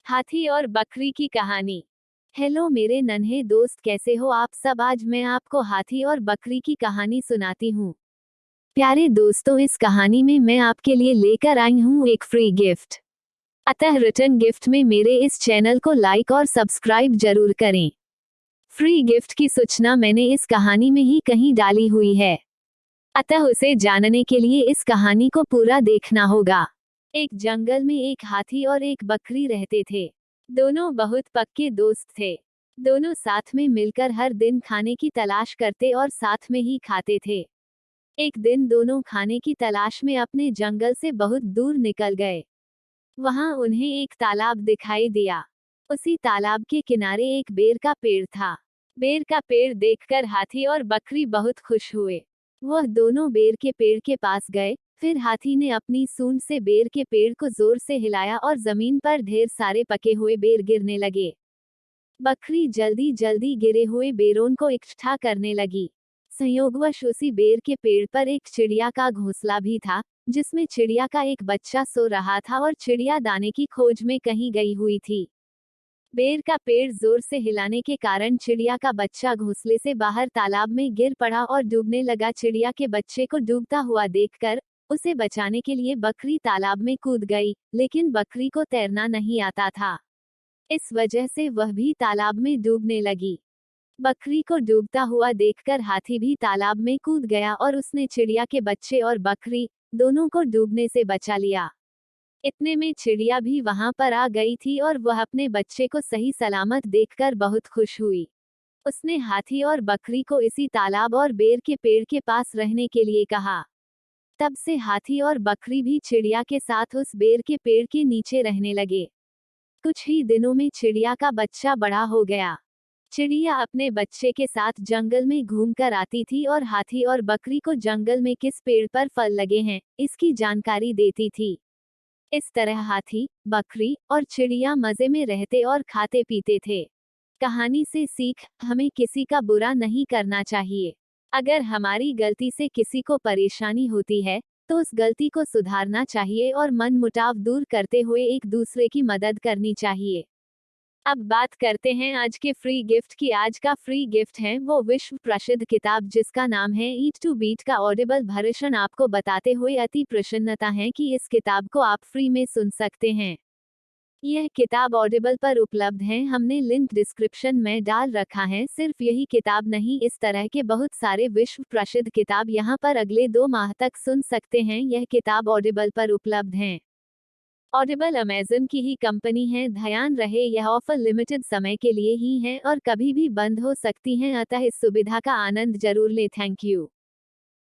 हाथी और बकरी की कहानी। हेलो मेरे नन्हे दोस्त, कैसे हो आप सब। आज मैं आपको हाथी और बकरी की कहानी सुनाती हूँ। प्यारे दोस्तों, इस कहानी में मैं आपके लिए लेकर आई हूँ एक फ्री गिफ्ट। अतः रिटर्न गिफ्ट में मेरे इस चैनल को लाइक और सब्सक्राइब जरूर करें। फ्री गिफ्ट की सूचना मैंने इस कहानी में ही कहीं डाली हुई है, अतः उसे जानने के लिए इस कहानी को पूरा देखना होगा। एक जंगल में एक हाथी और एक बकरी रहते थे। दोनों बहुत पक्के दोस्त थे। दोनों साथ में मिलकर हर दिन खाने की तलाश करते और साथ में ही खाते थे। एक दिन दोनों खाने की तलाश में अपने जंगल से बहुत दूर निकल गए। वहां उन्हें एक तालाब दिखाई दिया। उसी तालाब के किनारे एक बेर का पेड़ था। बेर का पेड़ देखकर हाथी और बकरी बहुत खुश हुए। वह दोनों बेर के पेड़ के पास गए। फिर हाथी ने अपनी सूंड से बेर के पेड़ को जोर से हिलाया और जमीन पर ढेर सारे पके हुए बेर गिरने लगे। बकरी जल्दी जल्दी गिरे हुए बेरों को इकट्ठा करने लगी। संयोगवश उसी बेर के पेड़ पर एक चिड़िया का घोंसला भी था, जिसमें चिड़िया का एक बच्चा सो रहा था और चिड़िया दाने की खोज में कहीं गई हुई थी। बेर का पेड़ जोर से हिलाने के कारण चिड़िया का बच्चा घोंसले से बाहर तालाब में गिर पड़ा और डूबने लगा। चिड़िया के बच्चे को डूबता हुआ देखकर उसे बचाने के लिए बकरी तालाब में कूद गई, लेकिन बकरी को तैरना नहीं आता था। इस वजह से वह भी तालाब में डूबने लगी। बकरी को डूबता हुआ देखकर हाथी भी तालाब में कूद गया और उसने चिड़िया के बच्चे और बकरी दोनों को डूबने से बचा लिया। इतने में चिड़िया भी वहां पर आ गई थी और वह अपने बच्चे को सही सलामत देखकर बहुत खुश हुई। उसने हाथी और बकरी को इसी तालाब और बेर के पेड़ के पास रहने के लिए कहा। तब से हाथी और बकरी भी चिड़िया के साथ उस बेर के पेड़ के नीचे रहने लगे। कुछ ही दिनों में चिड़िया का बच्चा बड़ा हो गया। चिड़िया अपने बच्चे के साथ जंगल में घूमकर आती थी और हाथी और बकरी को जंगल में किस पेड़ पर फल लगे हैं इसकी जानकारी देती थी। इस तरह हाथी, बकरी और चिड़िया मजे में रहते और खाते पीते थे। कहानी से सीख, हमें किसी का बुरा नहीं करना चाहिए। अगर हमारी गलती से किसी को परेशानी होती है तो उस गलती को सुधारना चाहिए और मनमुटाव दूर करते हुए एक दूसरे की मदद करनी चाहिए। अब बात करते हैं आज के फ्री गिफ्ट की। आज का फ्री गिफ्ट है वो विश्व प्रसिद्ध किताब जिसका नाम है ईट टू बीट का ऑडिबल वर्जन। आपको बताते हुए अति प्रसन्नता है कि इस किताब को आप फ्री में सुन सकते हैं। यह किताब ऑडिबल पर उपलब्ध है, हमने लिंक डिस्क्रिप्शन में डाल रखा है। सिर्फ यही किताब नहीं, इस तरह के बहुत सारे विश्व प्रसिद्ध किताब यहाँ पर अगले 2 माह तक सुन सकते हैं। यह किताब ऑडिबल पर उपलब्ध है। ऑडिबल अमेज़न की ही कंपनी है। ध्यान रहे यह ऑफर लिमिटेड समय के लिए ही है और कभी भी बंद हो सकती हैं, अतः इस सुविधा का आनंद जरूर लें। Thank you.